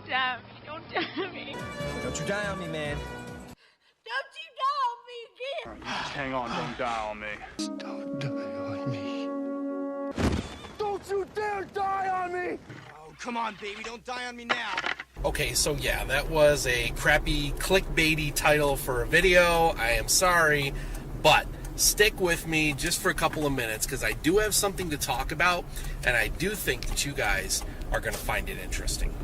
Don't die on me. Don't die on me. Don't you die on me, man. Don't you die on me again. You just hang on, don't die on me. Don't die on me. Don't you dare die on me! Oh, come on, baby. Don't die on me now. Okay, so yeah, that was a crappy clickbaity title for a video. I am sorry, but stick with me just for a couple of minutes because I do have something to talk about, and I do think that you guys are going to find it interesting.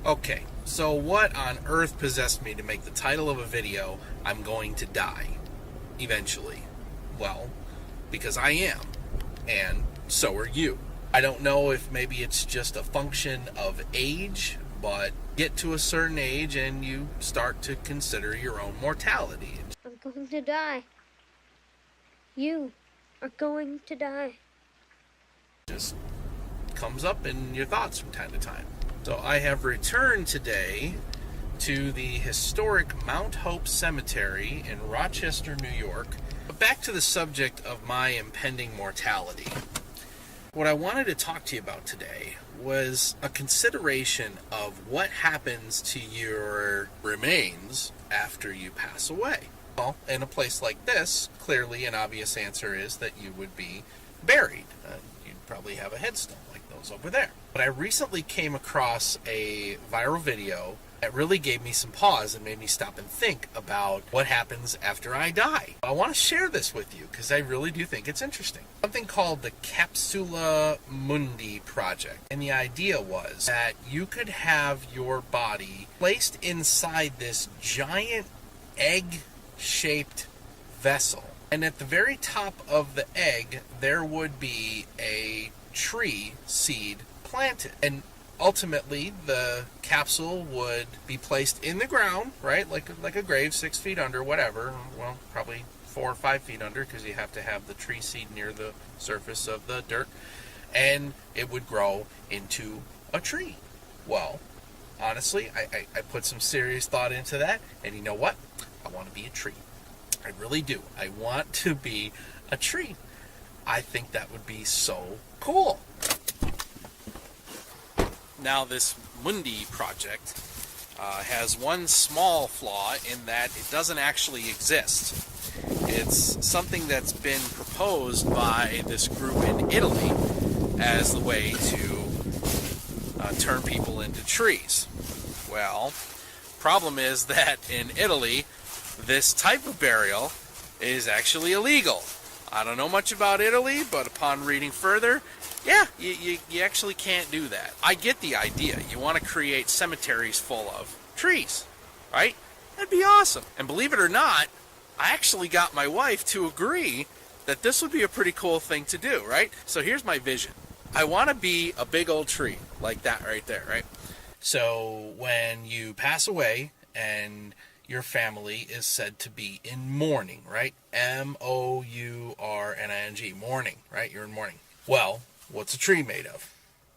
Okay, so what on earth possessed me to make the title of a video, I'm going to die, eventually? Well, because I am, and so are you. I don't know if maybe it's just a function of age, but get to a certain age and you start to consider your own mortality. I'm going to die. You are going to die. Just comes up in your thoughts from time to time. So I have returned today to the historic Mount Hope Cemetery in Rochester, New York. But back to the subject of my impending mortality. What I wanted to talk to you about today was a consideration of what happens to your remains after you pass away. Well, in a place like this, clearly an obvious answer is that you would be buried. You'd probably have a headstone like those over there. But I recently came across a viral video that really gave me some pause and made me stop and think about what happens after I die. I want to share this with you because I really do think it's interesting. Something called the Capsula Mundi project. And the idea was that you could have your body placed inside this giant egg-shaped vessel. And at the very top of the egg, there would be a tree seed planted. And ultimately, the capsule would be placed in the ground, right? Like a grave, 6 feet under, whatever. Well, probably 4 or 5 feet under, because you have to have the tree seed near the surface of the dirt. And it would grow into a tree. Well, honestly, I put some serious thought into that. And you know what? I want to be a tree. I really do. I want to be a tree. I think that would be so cool. Now, this Mundi project has one small flaw in that it doesn't actually exist. It's something that's been proposed by this group in Italy as the way to turn people into trees. Well, problem is that in Italy, this type of burial is actually illegal. I don't know much about Italy, but upon reading further, yeah, you actually can't do that. I get the idea. You want to create cemeteries full of trees, right? That'd be awesome. And believe it or not, I actually got my wife to agree that this would be a pretty cool thing to do, right? So here's my vision. I want to be a big old tree like that right there, right? So when you pass away and your family is said to be in mourning, right? M-O-U-R-N-I-N-G, mourning, right? You're in mourning. Well, what's a tree made of?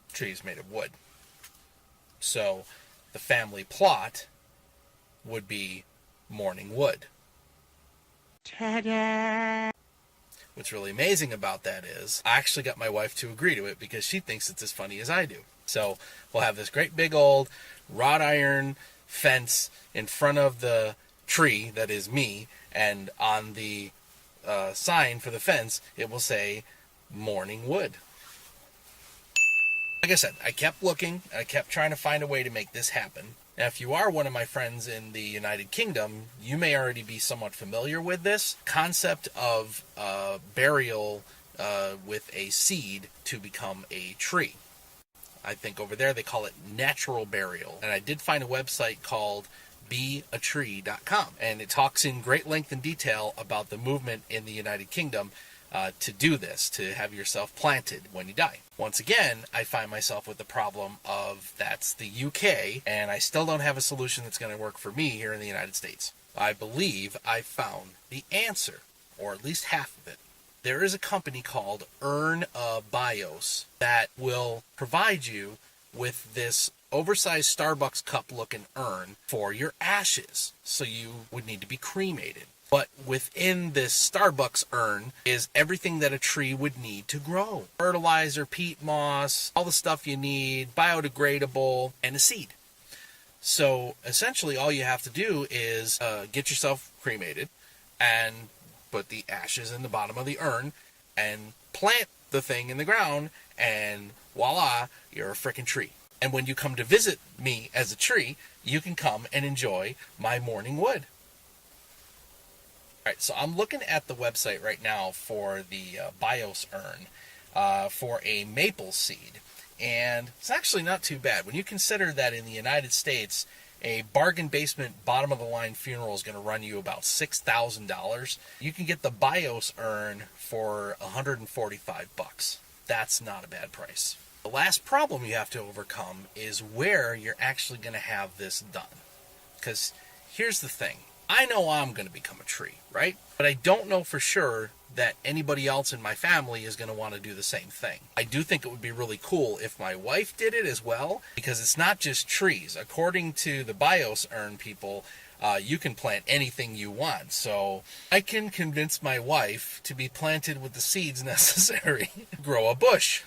A tree is made of wood. So the family plot would be mourning wood. Ta-da! What's really amazing about that is I actually got my wife to agree to it because she thinks it's as funny as I do. So we'll have this great big old wrought iron fence in front of the tree that is me, and on the sign for the fence it will say mourning wood. Like I said, I kept looking, I kept trying to find a way to make this happen. Now, if you are one of my friends in the United Kingdom, you may already be somewhat familiar with this concept of burial with a seed to become a tree. I think over there they call it natural burial. And I did find a website called beatree.com. And it talks in great length and detail about the movement in the United Kingdom to do this, to have yourself planted when you die. Once again, I find myself with the problem of that's the UK, and I still don't have a solution that's going to work for me here in the United States. I believe I found the answer, or at least half of it. there is a company called Urn Bios that will provide you with this oversized Starbucks cup looking urn for your ashes. So you would need to be cremated. But within this Starbucks urn is everything that a tree would need to grow. Fertilizer, peat moss, all the stuff you need, biodegradable, and a seed. So essentially all you have to do is get yourself cremated and put the ashes in the bottom of the urn and plant the thing in the ground, and voila, you're a frickin' tree. And when you come to visit me as a tree, you can come and enjoy my morning wood. All right, so I'm looking at the website right now for the BIOS urn for a maple seed. And it's actually not too bad. When you consider that in the United States, a bargain basement bottom of the line funeral is going to run you about $6,000. You can get the BIOS urn for $145. That's not a bad price. The last problem you have to overcome is where you're actually going to have this done. Because here's the thing. I know I'm going to become a tree, right? But I don't know for sure that anybody else in my family is going to want to do the same thing. I do think it would be really cool if my wife did it as well, because it's not just trees. According to the BIOS urn people, you can plant anything you want. So I can convince my wife to be planted with the seeds necessary to grow a bush.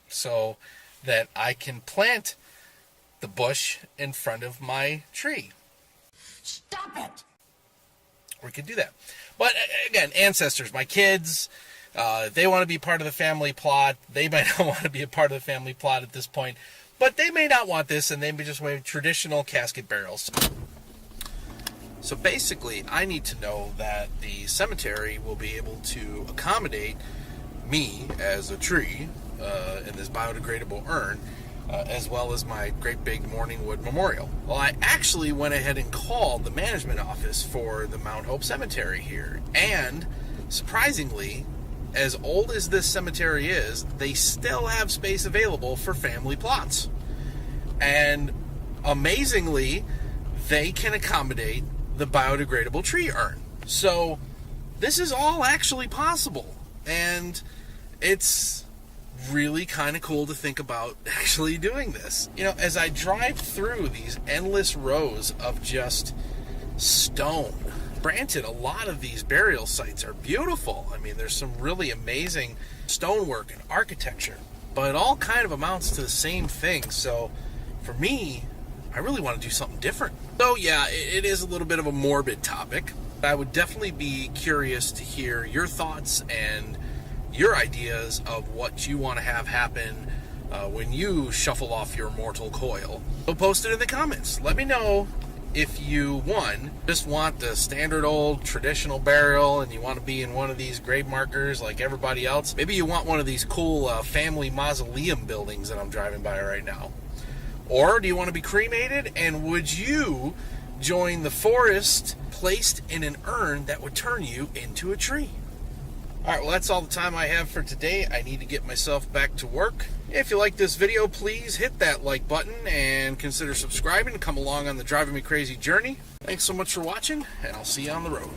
So that I can plant the bush in front of my tree. Stop it! We could do that. But again, ancestors, my kids, they want to be part of the family plot. They might not want to be a part of the family plot at this point, but they may not want this, and they may just want traditional casket burials. So basically, I need to know that the cemetery will be able to accommodate me as a tree in this biodegradable urn, as well as my great big morning wood memorial. Well, I actually went ahead and called the management office for the Mount Hope Cemetery here, and surprisingly, as old as this cemetery is, they still have space available for family plots. And amazingly, they can accommodate the biodegradable tree urn. So this is all actually possible, and it's really kind of cool to think about actually doing this. You know, as I drive through these endless rows of just stone, granted, a lot of these burial sites are beautiful. I mean, there's some really amazing stonework and architecture, but it all kind of amounts to the same thing. So for me, I really want to do something different. So yeah, it is a little bit of a morbid topic. I would definitely be curious to hear your thoughts and your ideas of what you want to have happen when you shuffle off your mortal coil. So post it in the comments. Let me know if you, one, just want the standard old traditional burial and you want to be in one of these grave markers like everybody else. Maybe you want one of these cool family mausoleum buildings that I'm driving by right now. Or do you want to be cremated, and would you join the forest placed in an urn that would turn you into a tree? Alright, well, that's all the time I have for today. I need to get myself back to work. If you like this video, please hit that like button and consider subscribing to come along on the Driving Me Crazy journey. Thanks so much for watching, and I'll see you on the road.